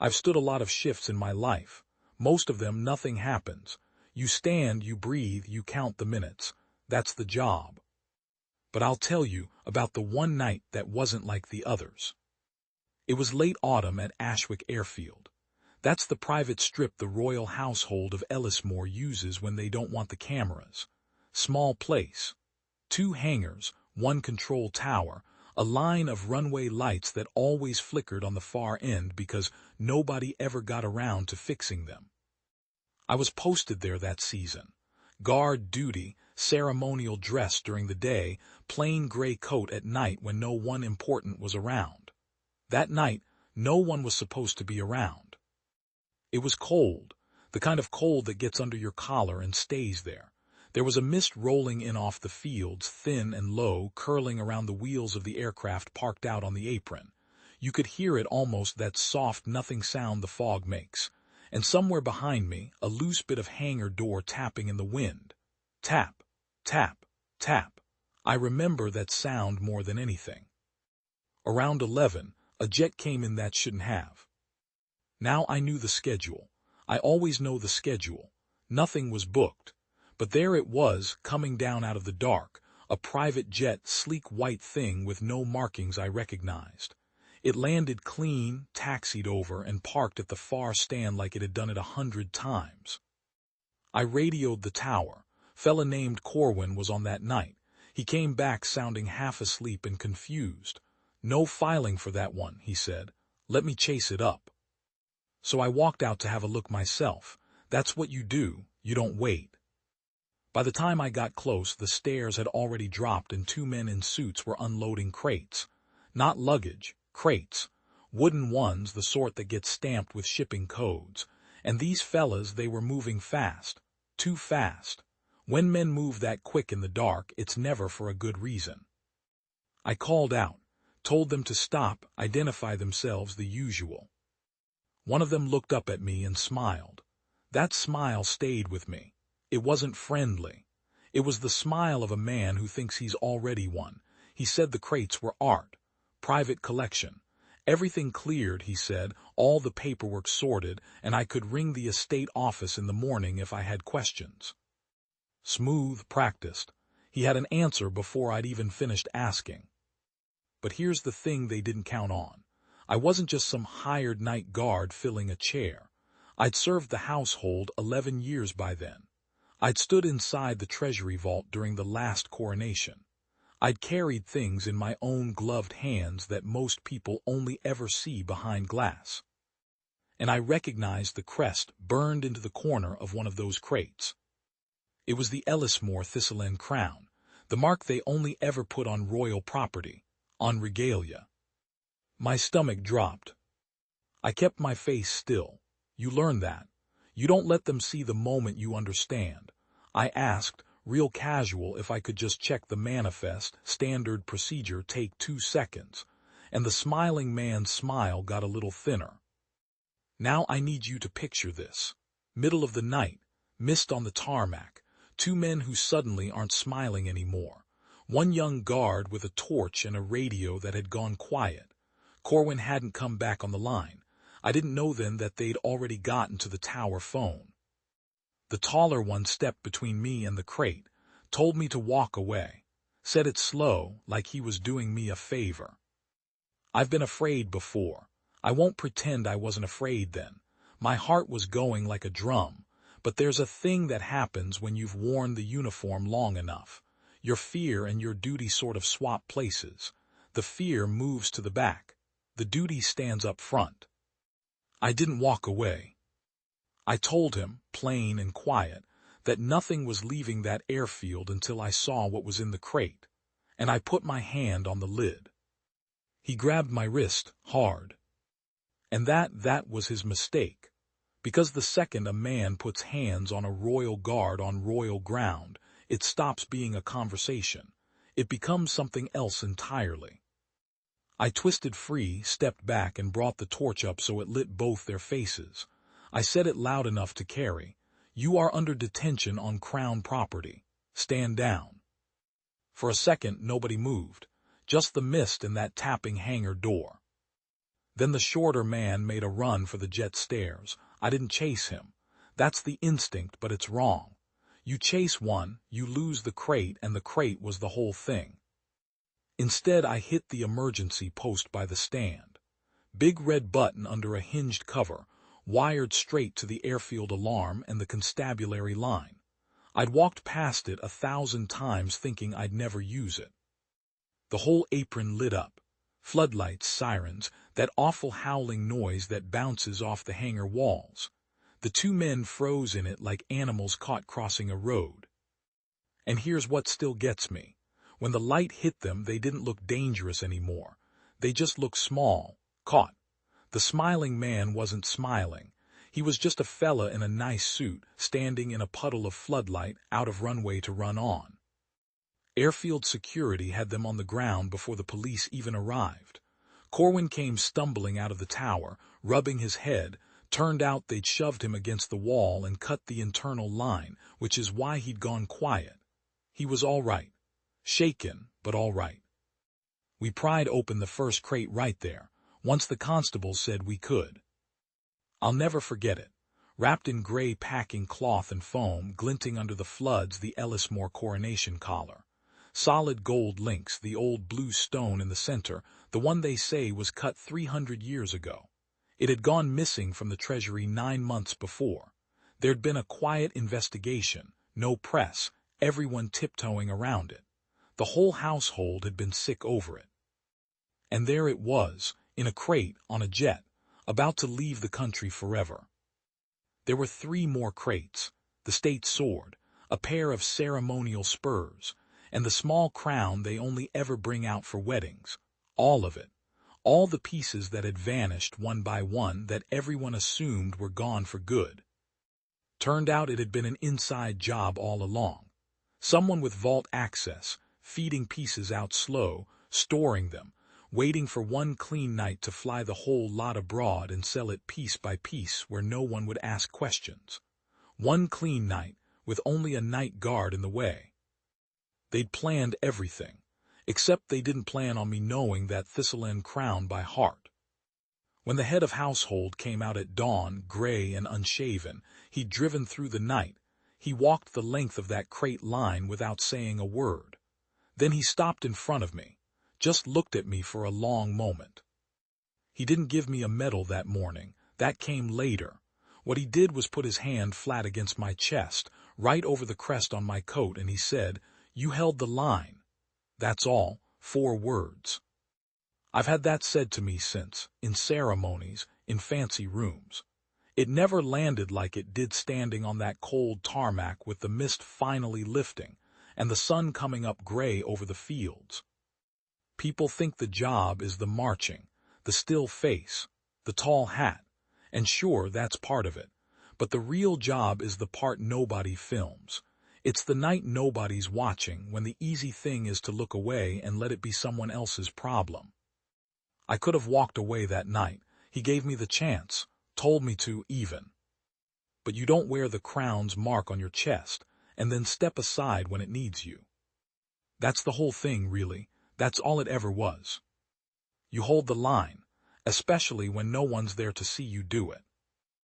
I've stood a lot of shifts in my life. Most of them nothing happens. You stand, you breathe, you count the minutes. That's the job. But I'll tell you about the one night that wasn't like the others. It was late autumn at Ashwick Airfield. That's the private strip the royal household of Ellismore uses when they don't want the cameras. Small place. 2 hangars, 1 control tower, a line of runway lights that always flickered on the far end because nobody ever got around to fixing them. I was posted there that season. Guard duty, ceremonial dress during the day, plain gray coat at night when no one important was around. That night, no one was supposed to be around. It was cold, the kind of cold that gets under your collar and stays there. There was a mist rolling in off the fields, thin and low, curling around the wheels of the aircraft parked out on the apron. You could hear it almost, that soft, nothing sound the fog makes. And somewhere behind me, a loose bit of hangar door tapping in the wind. Tap, tap, tap. I remember that sound more than anything. Around 11, a jet came in that shouldn't have. Now I knew the schedule. I always know the schedule. Nothing was booked. But there it was, coming down out of the dark, a private jet, sleek white thing with no markings I recognized. It landed clean, taxied over, and parked at the far stand like it had done it 100 times. I radioed the tower. Fella named Corwin was on that night. He came back sounding half asleep and confused. "No filing for that one," he said. "Let me chase it up." So I walked out to have a look myself. That's what you do, you don't wait. By the time I got close, the stairs had already dropped and 2 men in suits were unloading crates. Not luggage, crates. Wooden ones, the sort that get stamped with shipping codes. And these fellas, they were moving fast. Too fast. When men move that quick in the dark, it's never for a good reason. I called out, told them to stop, identify themselves, the usual. One of them looked up at me and smiled. That smile stayed with me. It wasn't friendly. It was the smile of a man who thinks he's already won. He said the crates were art. Private collection. Everything cleared, he said, all the paperwork sorted, and I could ring the estate office in the morning if I had questions. Smooth, practiced. He had an answer before I'd even finished asking. But here's the thing they didn't count on. I wasn't just some hired night guard filling a chair. I'd served the household 11 years by then. I'd stood inside the treasury vault during the last coronation. I'd carried things in my own gloved hands that most people only ever see behind glass. And I recognized the crest burned into the corner of one of those crates. It was the Ellismore Thistleend crown, the mark they only ever put on royal property, on Regalia. My stomach dropped. I kept my face still. You learn that. You don't let them see the moment you understand. I asked, real casual, if I could just check the manifest, standard procedure, take 2 seconds, and the smiling man's smile got a little thinner. Now I need you to picture this. Middle of the night, mist on the tarmac, 2 men who suddenly aren't smiling anymore. One young guard with a torch and a radio that had gone quiet. Corwin hadn't come back on the line. I didn't know then that they'd already gotten to the tower phone. The taller one stepped between me and the crate, told me to walk away, said it slow, like he was doing me a favor. I've been afraid before. I won't pretend I wasn't afraid then. My heart was going like a drum, but there's a thing that happens when you've worn the uniform long enough. Your fear and your duty sort of swap places. The fear moves to the back. The duty stands up front. I didn't walk away. I told him, plain and quiet, that nothing was leaving that airfield until I saw what was in the crate, and I put my hand on the lid. He grabbed my wrist, hard. And that was his mistake, because the second a man puts hands on a royal guard on royal ground, it stops being a conversation. It becomes something else entirely. I twisted free, stepped back, and brought the torch up so it lit both their faces. I said it loud enough to carry. "You are under detention on Crown property. Stand down." For a second, nobody moved, just the mist and that tapping hangar door. Then the shorter man made a run for the jet stairs. I didn't chase him. That's the instinct, but it's wrong. You chase one, you lose the crate, and the crate was the whole thing. Instead, I hit the emergency post by the stand. Big red button under a hinged cover, wired straight to the airfield alarm and the constabulary line. I'd walked past it 1,000 times thinking I'd never use it. The whole apron lit up. Floodlights, sirens, that awful howling noise that bounces off the hangar walls. The two men froze in it like animals caught crossing a road. And here's what still gets me. When the light hit them, they didn't look dangerous anymore. They just looked small, caught. The smiling man wasn't smiling. He was just a fella in a nice suit, standing in a puddle of floodlight out of runway to run on. Airfield security had them on the ground before the police even arrived. Corwin came stumbling out of the tower, rubbing his head. Turned out they'd shoved him against the wall and cut the internal line, which is why he'd gone quiet. He was all right. Shaken, but all right. We pried open the first crate right there, once the constables said we could. I'll never forget it. Wrapped in gray packing cloth and foam, glinting under the floods, the Ellismore coronation collar. Solid gold links, the old blue stone in the center, the one they say was cut 300 years ago. It had gone missing from the treasury 9 months before. There'd been a quiet investigation, no press, everyone tiptoeing around it. The whole household had been sick over it. And there it was, in a crate, on a jet, about to leave the country forever. There were 3 more crates, the state sword, a pair of ceremonial spurs, and the small crown they only ever bring out for weddings. All of it. All the pieces that had vanished one by one that everyone assumed were gone for good. Turned out it had been an inside job all along. Someone with vault access, feeding pieces out slow, storing them, waiting for one clean night to fly the whole lot abroad and sell it piece by piece where no one would ask questions. One clean night, with only a night guard in the way. They'd planned everything, except they didn't plan on me knowing that Thistleend crown by heart. When the head of household came out at dawn, gray and unshaven, he'd driven through the night. He walked the length of that crate line without saying a word. Then he stopped in front of me, just looked at me for a long moment. He didn't give me a medal that morning. That came later. What he did was put his hand flat against my chest, right over the crest on my coat, and he said, "You held the line." That's all, 4 words. I've had that said to me since, in ceremonies, in fancy rooms. It never landed like it did standing on that cold tarmac with the mist finally lifting, and the sun coming up gray over the fields. People think the job is the marching, the still face, the tall hat, and sure, that's part of it, but the real job is the part nobody films. It's the night nobody's watching, when the easy thing is to look away and let it be someone else's problem. I could have walked away that night. He gave me the chance, told me to even. But you don't wear the crown's mark on your chest, and then step aside when it needs you. That's the whole thing, really. That's all it ever was. You hold the line, especially when no one's there to see you do it.